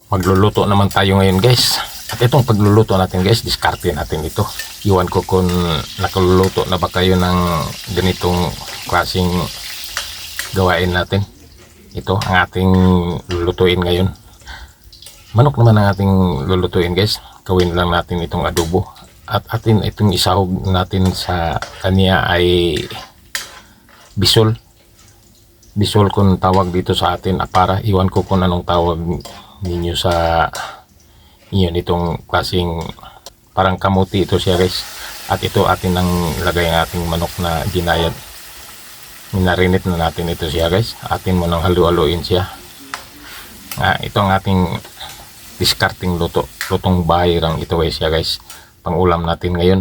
Magluluto naman tayo ngayon guys. At itong pagluluto natin guys, diskarte natin ito. Iwan ko kung nakaluluto na ba kayo ng ganitong klaseng gawain natin. Ito ang ating lulutuin ngayon. Manok naman ang ating lulutuin guys. Gawin lang natin itong adobo. At atin itong isahog natin sa kanya ay bisol. Bisol kung tawag dito sa atin, apara. Iwan ko kung anong tawag ninyo sa inyo nitong klaseng parang kamuti ito siya guys. At ito atin ang ilagay ng ating manok na ginayad. Minarinit na natin ito siya guys. Atin mo nang halu-haluin siya. Ito ang ating discarding luto. Lutong bahay lang ito guys siya guys. Pang ulam natin ngayon.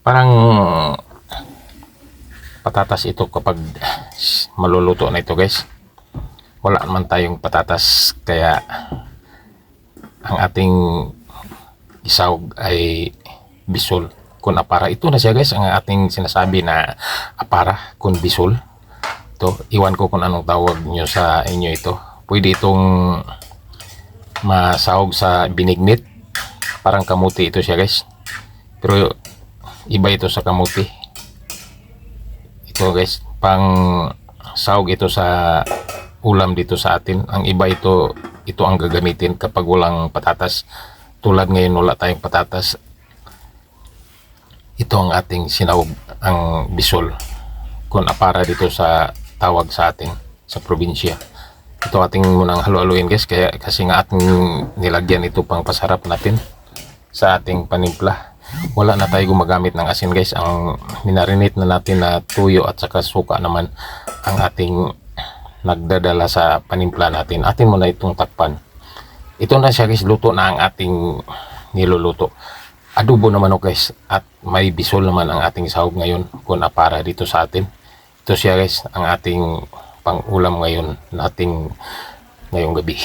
Parang patatas ito kapag maluluto na ito guys. Wala naman tayong patatas kaya ang ating isawag ay bisol kun apara. Ito na siya guys ang ating sinasabi na apara kun bisol. Ito, iwan ko kung anong tawag nyo sa inyo ito. Pwede itong masahog sa binignit. Parang kamuti ito siya guys. Pero iba ito sa kamuti. Ito guys, pang sahog ito sa ulam dito sa atin. Ang iba ito ang gagamitin kapag walang patatas. Tulad ngayon wala tayong patatas. Ito ang ating sinahog, ang bisol. Kung apara dito sa tawag sa atin sa probinsya. Ito ating munang halu-haluin guys, kaya kasi nga ating nilagyan ito pang pasarap natin sa ating panimpla. Wala na tayo gumagamit ng asin guys. Ang minarinate na natin na tuyo at saka suka naman ang ating nagdadala sa panimpla natin. Atin mo na itong takpan. Ito na siya guys, luto na ang ating niluluto. Adobo naman o guys, at may bisol naman ang ating sahog ngayon kung apara dito sa atin. Ito siya guys, ang ating pang ulam ngayon nating ngayong gabi.